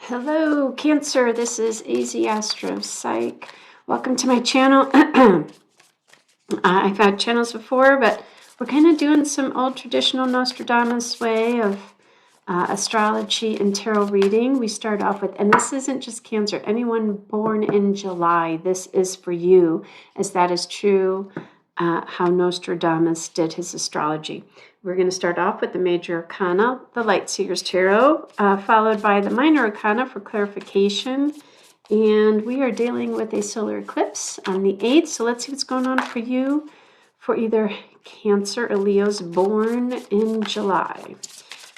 Hello, Cancer. This is AZastropsych. Welcome to my channel. I've had channels before, but we're kind of doing some old traditional Nostradamus way of astrology and tarot reading. We start off with, and this isn't just Cancer, anyone born in July, this is for you, as that is true how Nostradamus did his astrology. We're going to start off with the Major Arcana, the Light Seer's Tarot, followed by the Minor Arcana for clarification. And we are dealing with a solar eclipse on the 8th. So let's see what's going on for you for either Cancer or Leos born in July.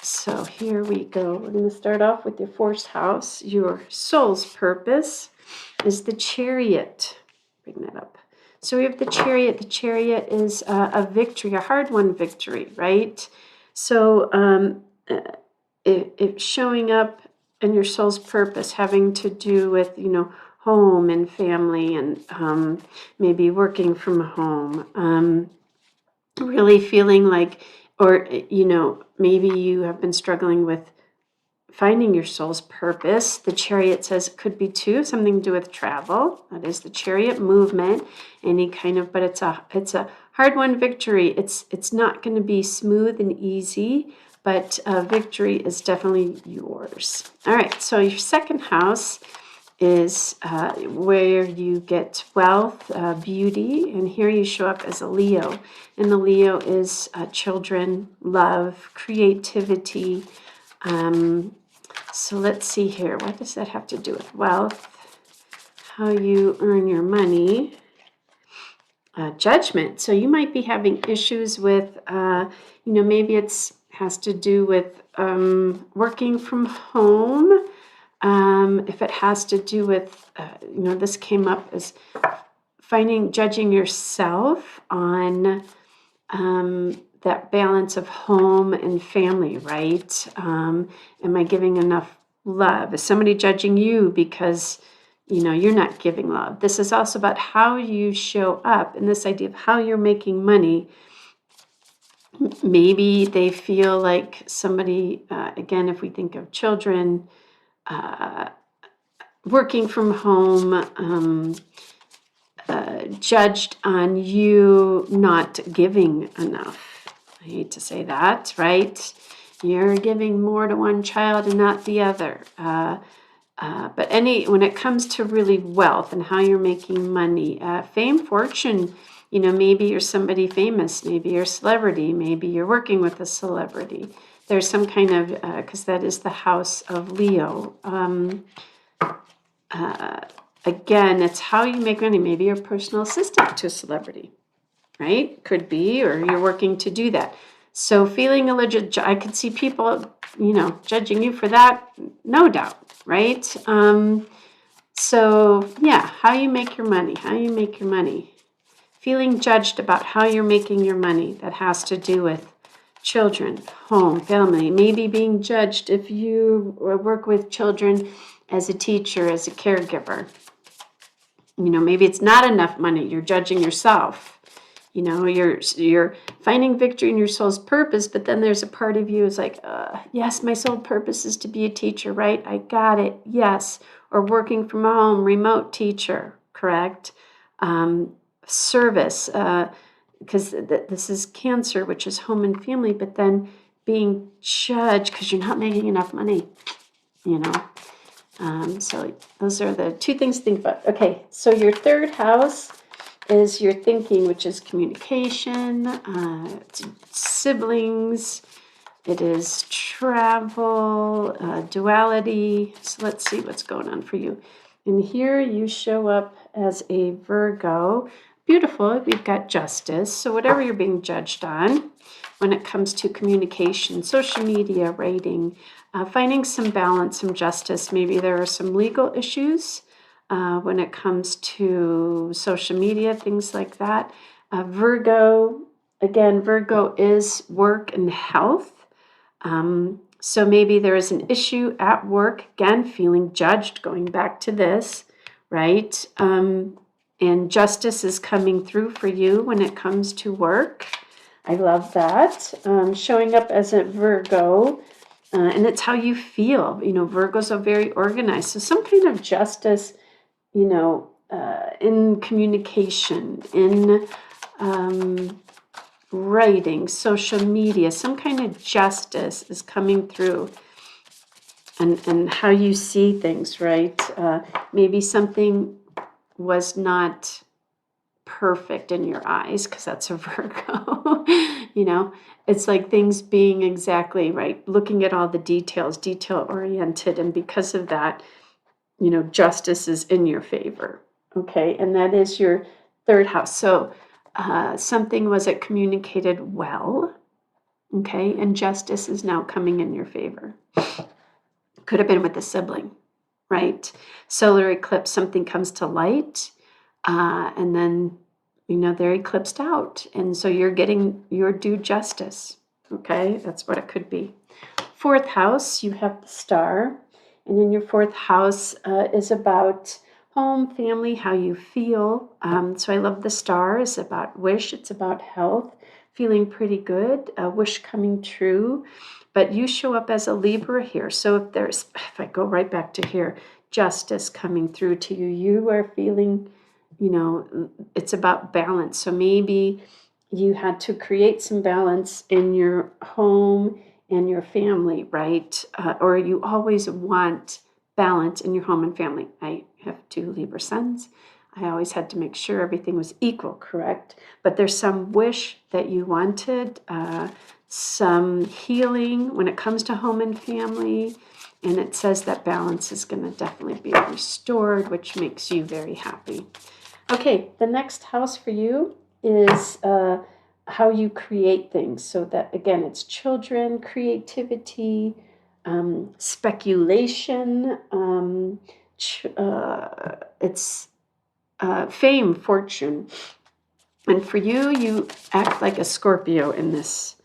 So here we go. We're going to start off with your 4th house. Your soul's purpose is the Chariot. Bring that up. So we have the Chariot. The Chariot is a victory, a hard-won victory, right? So if showing up in your soul's purpose, having to do with, home and family and maybe working from home, really feeling like, or, maybe you have been struggling with finding your soul's purpose. The Chariot says it could be too something to do with travel. That is the Chariot movement. Any kind of, but it's a hard-won victory. It's not going to be smooth and easy, but victory is definitely yours. All right. So your 2nd house is where you get wealth, beauty, and here you show up as a Leo. And the Leo is children, love, creativity. So let's see here. What does that have to do with wealth? How you earn your money? Judgment. So you might be having issues with, maybe has to do with working from home. If it has to do with, this came up as judging yourself on that balance of home and family, right? Am I giving enough love? Is somebody judging you because, you're not giving love? This is also about how you show up, and this idea of how you're making money. Maybe they feel like somebody, again, if we think of children, working from home, judged on you not giving enough. I hate to say that, right? You're giving more to one child and not the other. But when it comes to really wealth and how you're making money, fame, fortune, maybe you're somebody famous, maybe you're a celebrity, maybe you're working with a celebrity. There's some kind of, because that is the house of Leo. Again, it's how you make money. Maybe you're a personal assistant to a celebrity, right? Could be, or you're working to do that. So feeling I could see people, judging you for that, no doubt, right? So yeah, how you make your money, feeling judged about how you're making your money. That has to do with children, home, family, maybe being judged if you work with children as a teacher, as a caregiver. Maybe it's not enough money. You're judging yourself. You're finding victory in your soul's purpose, but then there's a part of you is like, yes, my soul purpose is to be a teacher, right? I got it. Yes. Or working from home, remote teacher, correct? Service, because this is Cancer, which is home and family, but then being judged because you're not making enough money, So those are the 2 things to think about. Okay, so your 3rd house is your thinking, which is communication, siblings, it is travel, duality. So let's see what's going on for you. And here you show up as a Virgo. Beautiful, we've got justice. So whatever you're being judged on when it comes to communication, social media, writing, finding some balance, some justice. Maybe there are some legal issues when it comes to social media, things like that. Virgo, again, Virgo is work and health. So maybe there is an issue at work, again, feeling judged, going back to this, right? And justice is coming through for you when it comes to work. I love that. Showing up as a Virgo, and it's how you feel. Virgos are very organized. So some kind of justice, in communication, in writing, social media, some kind of justice is coming through. And how you see things, right? Maybe something was not perfect in your eyes because that's a Virgo. It's like things being exactly right, looking at all the details, detail oriented, and because of that, justice is in your favor. Okay, and that is your third house. So something wasn't communicated well. Okay, and justice is now coming in your favor. Could have been with a sibling, right? Solar eclipse, something comes to light, and then, they're eclipsed out. And so you're getting your due justice, okay? That's what it could be. Fourth house, you have the star. And in your fourth house is about home, family, how you feel. So I love the star. It's about wish. It's about health, feeling pretty good, a wish coming true. But you show up as a Libra here. So if I go right back to here, justice coming through to you, you are feeling, it's about balance. So maybe you had to create some balance in your home and your family, right? Or you always want balance in your home and family. I have 2 Libra sons. I always had to make sure everything was equal, correct? But there's some wish that you wanted, some healing when it comes to home and family. And it says that balance is going to definitely be restored, which makes you very happy. Okay, the next house for you is how you create things. So that, again, it's children, creativity, speculation, it's fame, fortune. And for you, you act like a Scorpio in this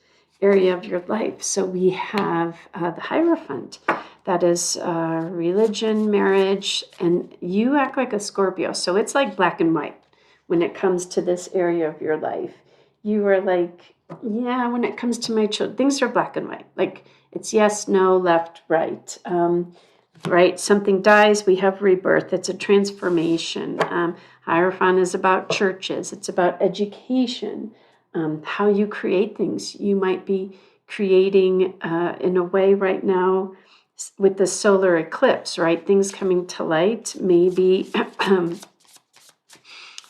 area of your life. So we have the Hierophant. That is religion, marriage, and you act like a Scorpio. So it's like black and white when it comes to this area of your life. You are like, yeah, when it comes to my children, things are black and white. Like it's yes, no, left, right. Right? Something dies, we have rebirth. It's a transformation. Hierophant is about churches. It's about education, how you create things. You might be creating in a way right now with the solar eclipse, right? Things coming to light. Maybe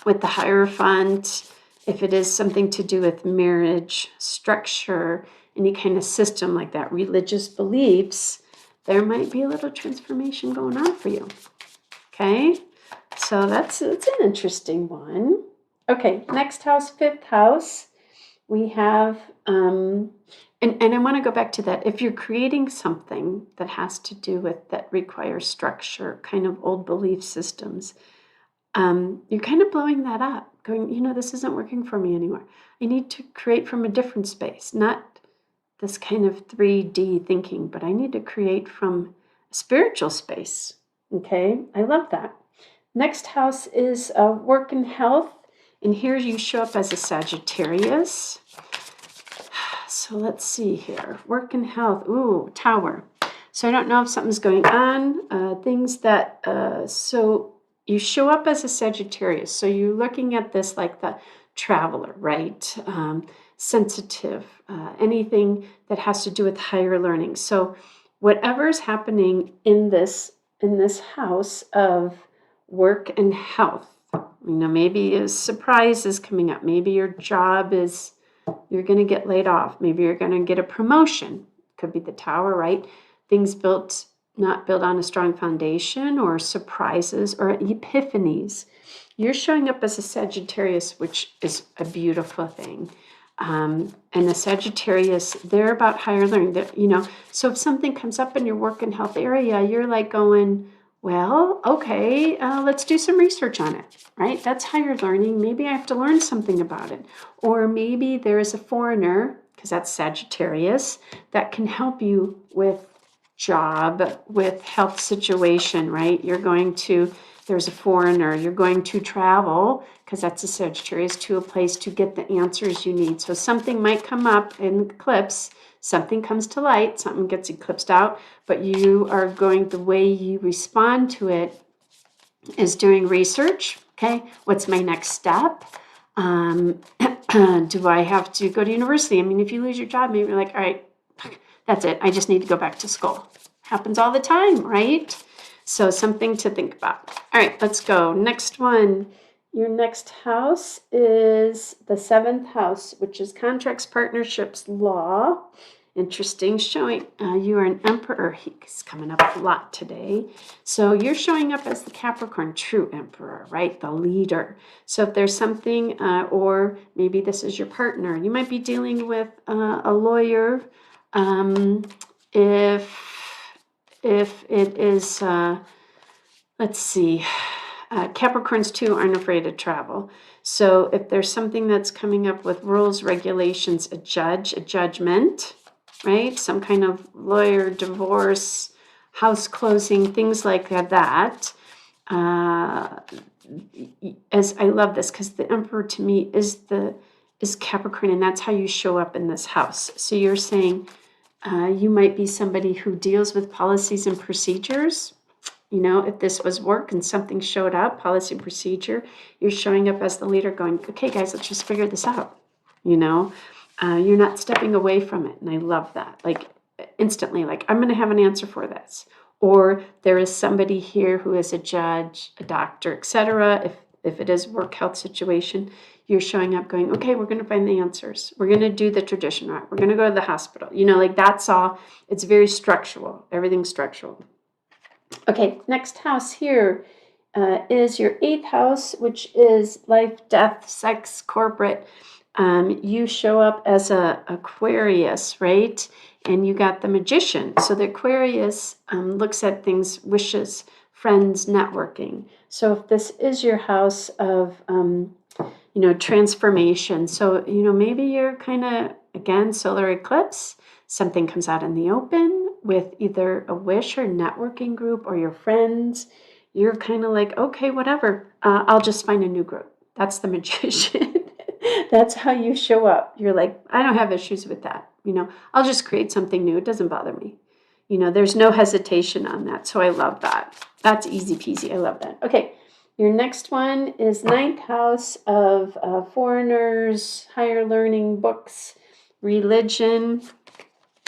with the Hierophant, if it is something to do with marriage, structure, any kind of system like that, religious beliefs, there might be a little transformation going on for you. Okay, so it's an interesting one. Okay, next house, fifth house, we have, and I want to go back to that. If you're creating something that has to do with, that requires structure, kind of old belief systems, you're kind of blowing that up, going, this isn't working for me anymore. I need to create from a different space, not this kind of 3D thinking, but I need to create from a spiritual space. Okay, I love that. Next house is work and health. And here you show up as a Sagittarius. So let's see here. Work and health. Ooh, Tower. So I don't know if something's going on. Things that, so you show up as a Sagittarius. So you're looking at this like the traveler, right? Sensitive, anything that has to do with higher learning. So whatever's happening in this house of work and health, maybe a surprise is coming up. Maybe your job is, you're going to get laid off. Maybe you're going to get a promotion. Could be the Tower, right? Things not built on a strong foundation, or surprises or epiphanies. You're showing up as a Sagittarius, which is a beautiful thing. And the Sagittarius, they're about higher learning. So if something comes up in your work and health area, you're like going, well, okay, let's do some research on it, right? That's higher learning. Maybe I have to learn something about it. Or maybe there is a foreigner, because that's Sagittarius, that can help you with job, with health situation, right? there's a foreigner, you're going to travel, because that's a Sagittarius, to a place to get the answers you need. So something might come up in eclipse, something comes to light, something gets eclipsed out, but you are going, the way you respond to it is doing research. Okay, what's my next step? Do I have to go to university? I mean, if you lose your job, maybe you're like, all right, that's it. I just need to go back to school. Happens all the time, right? So something to think about. All right, let's go. Next one. Your next house is the 7th house, which is contracts, partnerships, law. Interesting, showing you are an emperor. He's coming up a lot today. So you're showing up as the Capricorn, true emperor, right? The leader. So if there's something, or maybe this is your partner, you might be dealing with a lawyer. If it is, let's see, Capricorns too aren't afraid to travel. So if there's something that's coming up with rules, regulations, a judge, a judgment, right? Some kind of lawyer, divorce, house closing, things like that. As I love this, because the emperor to me is Capricorn, and that's how you show up in this house. So you're saying you might be somebody who deals with policies and procedures. You know, if this was work and something showed up, policy and procedure, you're showing up as the leader going, okay, guys, let's just figure this out. You know, you're not stepping away from it. And I love that. Like instantly, like, I'm going to have an answer for this. Or there is somebody here who is a judge, a doctor, etc. If it is work health situation, you're showing up going, okay, we're going to find the answers. We're going to do the tradition route. We're going to go to the hospital. You know, like that's all. It's very structural. Everything's structural. Okay, next house here is your 8th house, which is life, death, sex, corporate. You show up as a Aquarius, right? And you got the Magician. So the Aquarius looks at things, wishes, friends, networking. So if this is your house of, transformation. So, maybe you're kind of, again, solar eclipse, something comes out in the open with either a wish or networking group or your friends. You're kind of like, okay, whatever. I'll just find a new group. That's the Magician. That's how you show up. You're like, I don't have issues with that. I'll just create something new. It doesn't bother me. There's no hesitation on that. So I love that. That's easy peasy. I love that. Okay. Your next one is 9th house of foreigners, higher learning, books, religion.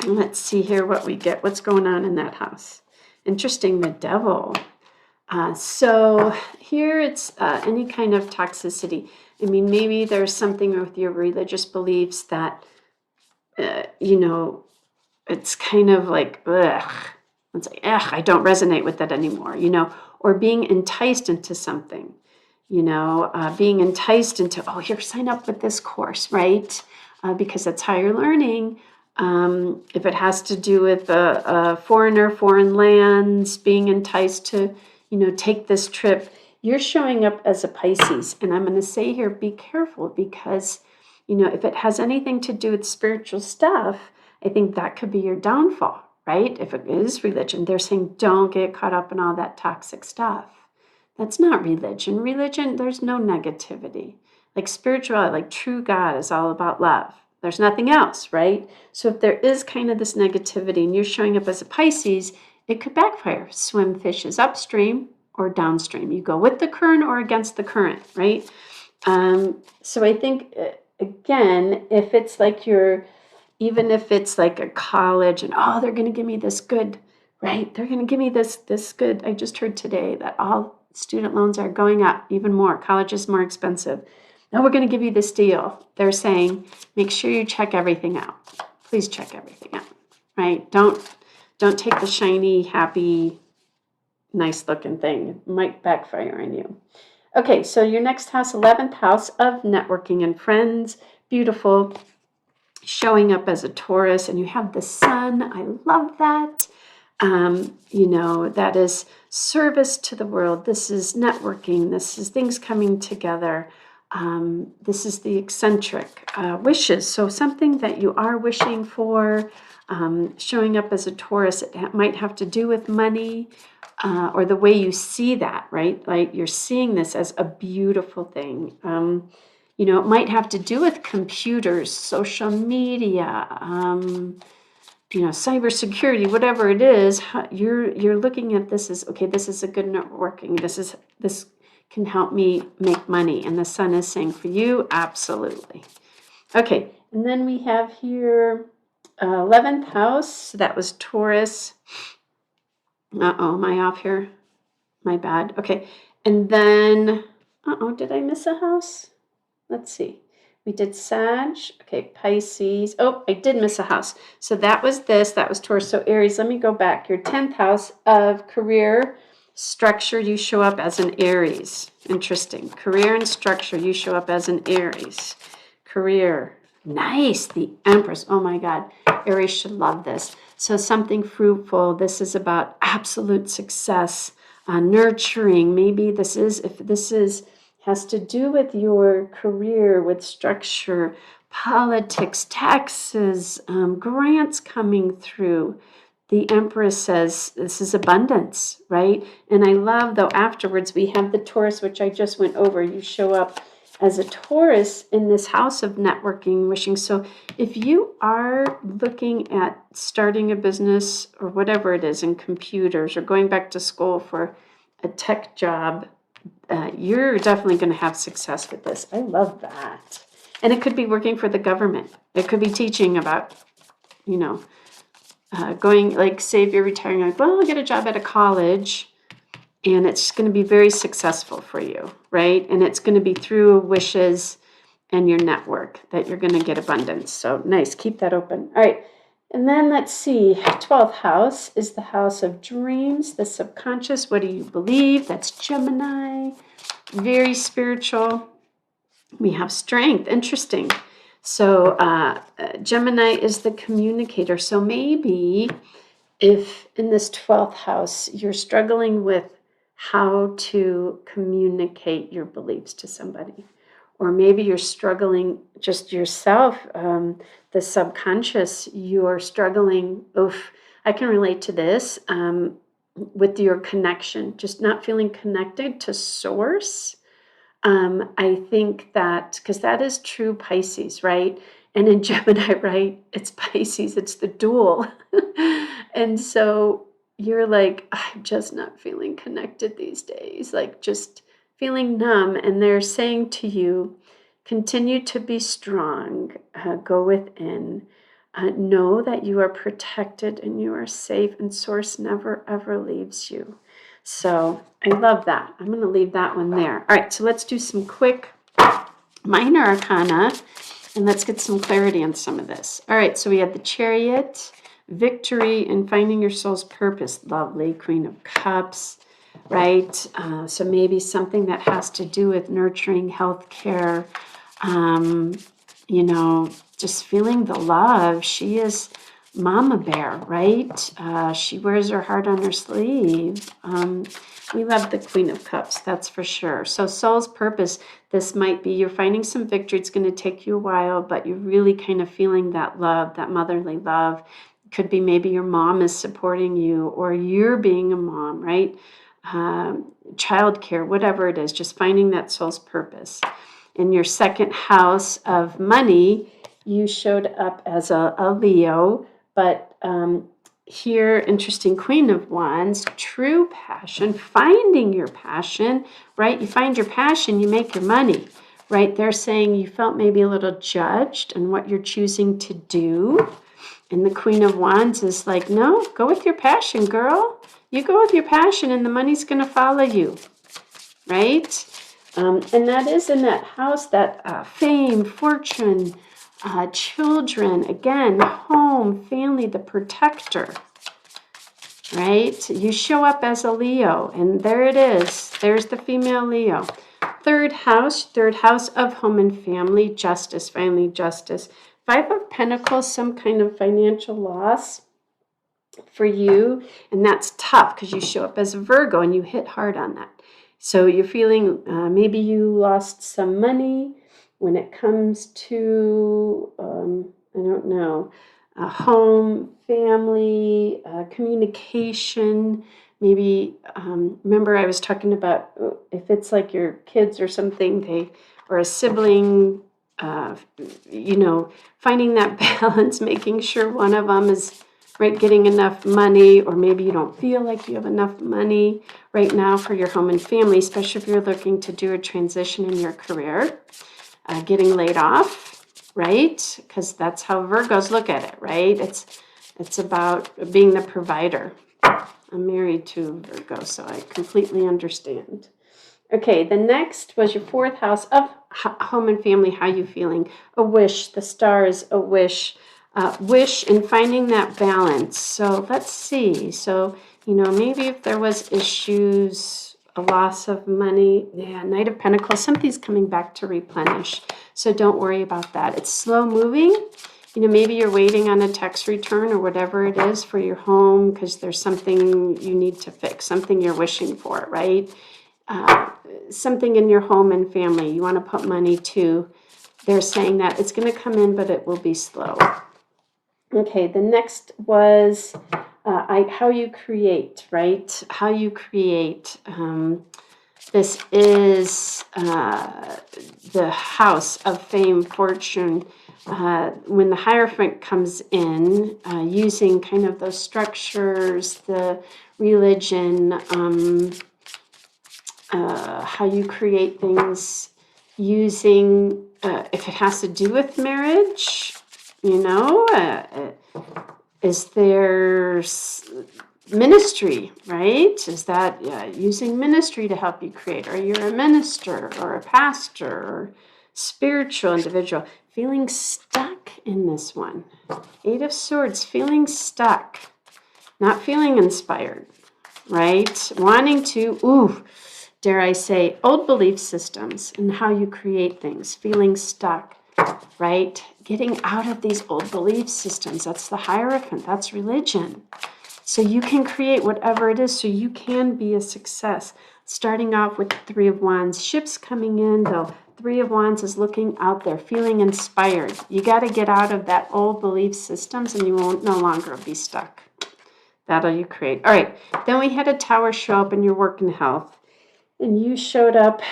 Let's see here what we get. What's going on in that house? Interesting, the devil. So here it's any kind of toxicity. I mean, maybe there's something with your religious beliefs that, it's kind of like, ugh. It's like, I don't resonate with that anymore, or being enticed into something, being enticed into, here, sign up with this course, right? Because that's higher learning. If it has to do with a foreigner, foreign lands, being enticed to, take this trip, you're showing up as a Pisces. And I'm going to say here, be careful because, if it has anything to do with spiritual stuff, I think that could be your downfall, right? If it is religion, they're saying don't get caught up in all that toxic stuff. That's not religion. Religion, there's no negativity. Like spirituality, like true God is all about love. There's nothing else, right? So if there is kind of this negativity and you're showing up as a Pisces, it could backfire. Swim fishes upstream or downstream. You go with the current or against the current, right? So I think, again, if it's like even if it's like a college and, they're going to give me this good, right? They're going to give me this good. I just heard today that all student loans are going up even more. College is more expensive. Now we're going to give you this deal. They're saying, make sure you check everything out. Please check everything out, right? Don't take the shiny, happy, nice looking thing. It might backfire on you. Okay, so your next house, 11th house of networking and friends. Beautiful. Showing up as a Taurus, and you have the sun. I love that. That is service to the world. This is networking. This is things coming together. This is the eccentric wishes. So something that you are wishing for, showing up as a Taurus, it might have to do with money, or the way you see that, right? Like you're seeing this as a beautiful thing. It might have to do with computers, social media, cybersecurity, whatever it is. You're looking at this as, okay, this is a good networking. This can help me make money. And the sun is saying for you, absolutely. Okay, and then we have here 11th house. That was Taurus. Am I off here? My bad. Okay, and then, did I miss a house? Let's see. We did Sag. Okay, Pisces. Oh, I did miss a house. So that was this. That was Taurus. So Aries, let me go back. Your 10th house of career structure, you show up as an Aries. Interesting. Career and structure, you show up as an Aries. Career. Nice. The Empress. Oh my God. Aries should love this. So something fruitful. This is about absolute success, nurturing. Maybe has to do with your career, with structure, politics, taxes, grants coming through. The Empress says this is abundance, right? And I love, though, afterwards we have the Taurus, which I just went over. You show up as a Taurus in this house of networking, wishing. So if you are looking at starting a business or whatever it is in computers, or going back to school for a tech job, you're definitely going to have success with this. I love that. And it could be working for the government. It could be teaching about, going, like, say if you're retiring, like, well, I'll get a job at a college, and it's going to be very successful for you, right? And it's going to be through wishes and your network that you're going to get abundance. So nice. Keep that open. All right. And then let's see. 12th house is the house of dreams, the subconscious. What do you believe? That's Gemini. Very spiritual. We have strength. Interesting. So Gemini is the communicator. So maybe if in this 12th house you're struggling with how to communicate your beliefs to somebody, or maybe you're struggling just yourself, the subconscious, you're struggling, I can relate to this, with your connection, just not feeling connected to source. I think that, because that is true Pisces, right? And in Gemini, right, it's Pisces, it's the dual. And so you're like, I'm just not feeling connected these days, like just feeling numb. And they're saying to you, continue to be strong, go within, know that you are protected and you are safe, and source never, ever leaves you. So I love that. I'm going to leave that one there. All right, so let's do some quick minor arcana, and let's get some clarity on some of this. All right, so we have the Chariot, victory, and finding your soul's purpose. Lovely. Queen of Cups, right? So maybe something that has to do with nurturing, healthcare, just feeling the love. She is Mama Bear, right? She wears her heart on her sleeve. We love the Queen of Cups, that's for sure. So soul's purpose, this might be you're finding some victory. It's going to take you a while, but you're really kind of feeling that love, that motherly love. Could be maybe your mom is supporting you, or you're being a mom, right? Childcare, whatever it is, just finding that soul's purpose. In your second house of money, you showed up as a Leo, but here, interesting, Queen of Wands, true passion, finding your passion, right? You find your passion, you make your money, right? They're saying you felt maybe a little judged in what you're choosing to do. And the Queen of Wands is like, no, go with your passion, girl. You go with your passion and the money's going to follow you, right? And that is in that house, that fame, fortune, children, again, home, family, the protector, right? You show up as a Leo, and there it is. There's the female Leo. Third house of home and family, justice, finally justice. 5 of Pentacles, some kind of financial loss for you, and that's tough because you show up as a Virgo and you hit hard on that. So you're feeling maybe you lost some money when it comes to, I don't know, home, family, communication. Maybe, remember I was talking about if it's like your kids or something, or a sibling, finding that balance, making sure one of them is right, getting enough money, or maybe you don't feel like you have enough money right now for your home and family, especially if you're looking to do a transition in your career, getting laid off, right? Because that's how Virgos look at it, right? It's about being the provider. I'm married to Virgo, so I completely understand. Okay, the next was your fourth house of home and family. How you feeling? A wish. The stars, a wish. Wish and finding that balance. So let's see. So, maybe if there was issues, a loss of money. Yeah, Knight of Pentacles. Something's coming back to replenish. So don't worry about that. It's slow moving. Maybe you're waiting on a tax return or whatever it is for your home because there's something you need to fix, something you're wishing for, right? Something in your home and family you want to put money to. They're saying that it's going to come in, but it will be slow. Okay, the next was how you create, right? How you create. This is the house of fame, fortune. When the Hierophant comes in, using kind of those structures, the religion, how you create things using, if it has to do with marriage, is there ministry, right? Is that using ministry to help you create? Or you're a minister or a pastor or spiritual individual. Feeling stuck in this one. Eight of Swords, feeling stuck. Not feeling inspired, right? Wanting to, dare I say, old belief systems and how you create things. Feeling stuck, right? Getting out of these old belief systems. That's the Hierophant. That's religion. So you can create whatever it is so you can be a success. Starting off with the Three of Wands. Ships coming in, though. Three of Wands is looking out there, feeling inspired. You got to get out of that old belief systems and you won't no longer be stuck. That'll you create. All right. Then we had a Tower show up in your work and health. And you showed up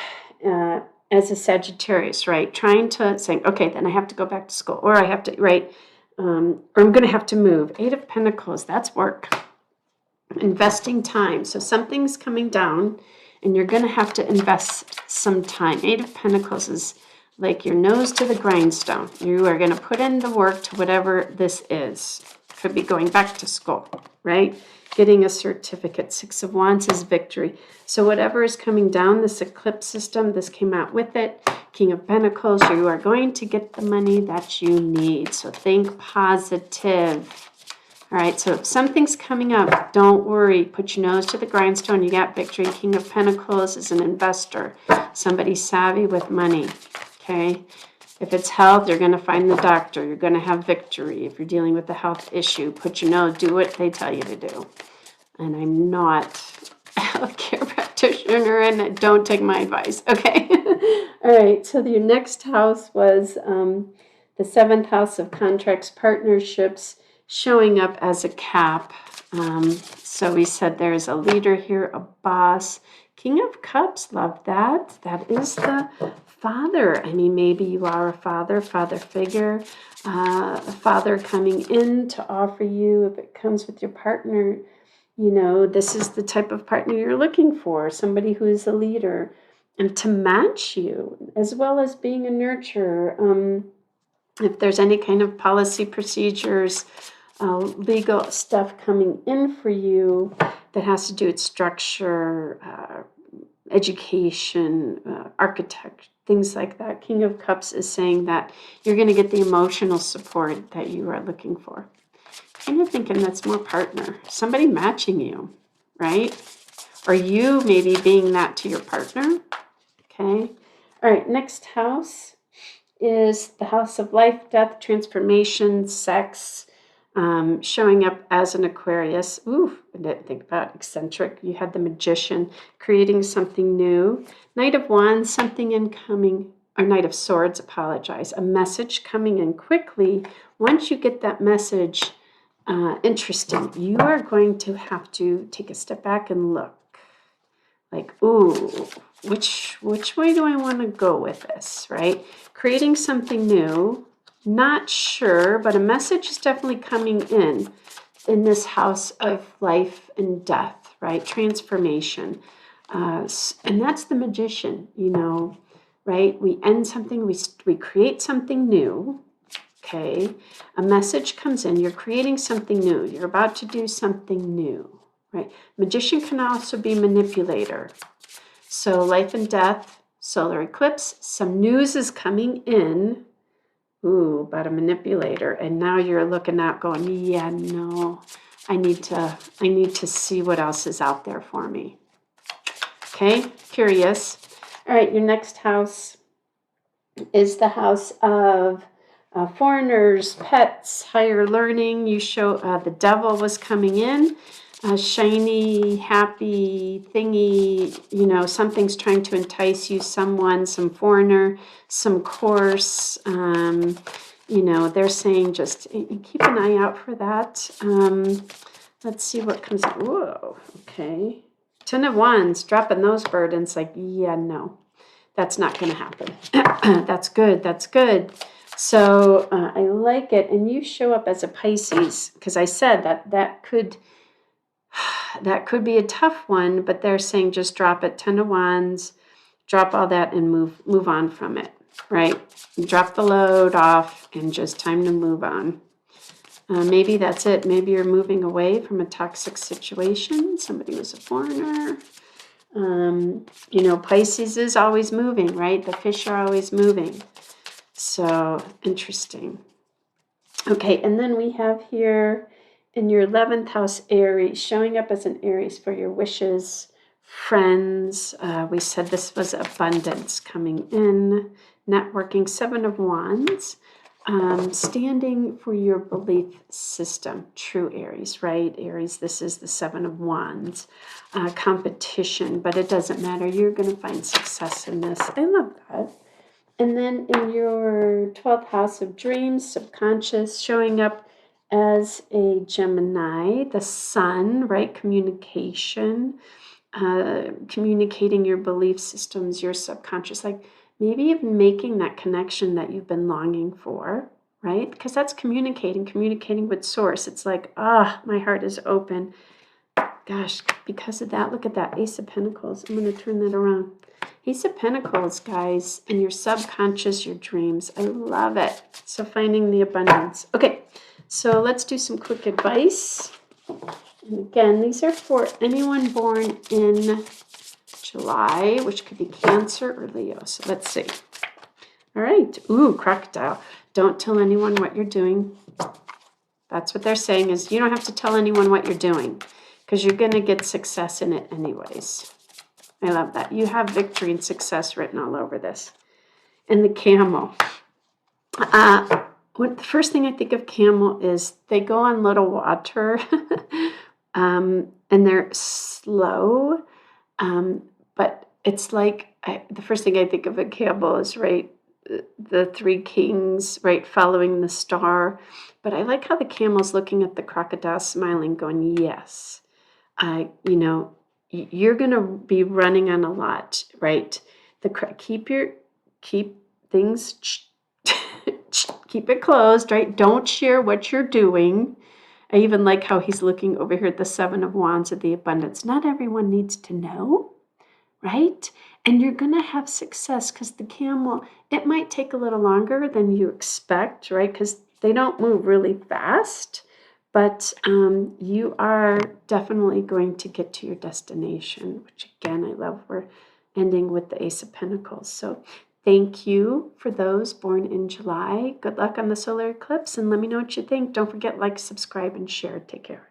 as a Sagittarius, right? Trying to say, okay, then I have to go back to school. Or I have to, right? Or I'm going to have to move. Eight of Pentacles, that's work. Investing time. So something's coming down and you're going to have to invest some time. Eight of Pentacles is like your nose to the grindstone. You are going to put in the work to whatever this is. Could be going back to school, right? Getting a certificate. Six of Wands is victory. So whatever is coming down, this eclipse system, this came out with it. King of Pentacles, you are going to get the money that you need. So think positive. All right, so if something's coming up, don't worry. Put your nose to the grindstone. You got victory. King of Pentacles is an investor, somebody savvy with money, okay? If it's health, you're going to find the doctor. You're going to have victory. If you're dealing with a health issue, put your nose, do what they tell you to do. And I'm not a healthcare practitioner, and don't take my advice, okay? All right, so your next house was the seventh house of contracts, partnerships, showing up as a cap. So we said there's a leader here, a boss. King of Cups, love that. That is the father. I mean, maybe you are a father figure, a father coming in to offer you, if it comes with your partner, this is the type of partner you're looking for, somebody who is a leader and to match you, as well as being a nurturer. If there's any kind of policy procedures, legal stuff coming in for you that has to do with structure, education, architect, things like that. King of Cups is saying that you're going to get the emotional support that you are looking for. Kind of thinking that's more partner, somebody matching you, right? Or you maybe being that to your partner. Okay. All right. Next house is the house of life, death, transformation, sex. Showing up as an Aquarius. Ooh, I didn't think about eccentric. You had the Magician, creating something new. Knight of Wands, something incoming. or Knight of Swords, apologize. A message coming in quickly. Once you get that message, interesting, you are going to have to take a step back and look. Like, ooh, which way do I want to go with this, right? Creating something new, not sure, but a message is definitely coming in this house of life and death, right? Transformation. And that's the magician, right? We end something, we create something new, okay? A message comes in, you're creating something new, you're about to do something new. Right. Magician can also be manipulator. So life and death, solar eclipse, some news is coming in. Ooh, about a manipulator. And now you're looking at going, yeah, no, I need to see what else is out there for me. Okay, curious. All right, your next house is the house of foreigners, pets, higher learning. You show the devil was coming in. A shiny, happy thingy, something's trying to entice you, someone, some foreigner, some course. They're saying just keep an eye out for that. Let's see what comes up. Whoa, okay. 10 of Wands, dropping those burdens like, yeah, no, that's not going to happen. That's good. That's good. So I like it. And you show up as a Pisces because I said that could be a tough one, but they're saying just drop it, 10 of Wands, drop all that and move on from it, right? Drop the load off and just time to move on. Maybe that's it. Maybe you're moving away from a toxic situation. Somebody was a foreigner. Pisces is always moving, right? The fish are always moving. So interesting. Okay, and then we have here in your 11th house, Aries, showing up as an Aries for your wishes, friends. We said this was abundance coming in, networking, 7 of Wands, standing for your belief system, true Aries, right? Aries, this is the 7 of Wands, competition, but it doesn't matter. You're going to find success in this. I love that. And then in your 12th house of dreams, subconscious, showing up as a Gemini, the sun, right? Communication, communicating your belief systems, your subconscious, like maybe even making that connection that you've been longing for, right? Because that's communicating with source. It's like, my heart is open. Gosh, because of that, look at that, Ace of Pentacles. I'm going to turn that around. Ace of Pentacles, guys, and your subconscious, your dreams. I love it. So finding the abundance. Okay, so let's do some quick advice. And again, these are for anyone born in July, which could be Cancer or Leo. So let's see. All right. Ooh, crocodile. Don't tell anyone what you're doing. That's what they're saying is you don't have to tell anyone what you're doing because you're going to get success in it anyways. I love that. You have victory and success written all over this. And the camel. The first thing I think of camel is they go on little water and they're slow. But it's like the first thing I think of a camel is, right, the 3 kings, right, following the star. But I like how the camel's looking at the crocodile, smiling, going, yes, you're going to be running on a lot, right? Keep things, keep it closed, right? Don't share what you're doing. I even like how he's looking over here at the 7 of Wands of the abundance. Not everyone needs to know, right? And you're going to have success because the camel, it might take a little longer than you expect, right? Because they don't move really fast. But you are definitely going to get to your destination, which again, I love. We're ending with the Ace of Pentacles. So thank you for those born in July. Good luck on the solar eclipse and let me know what you think. Don't forget, like, subscribe, and share. Take care.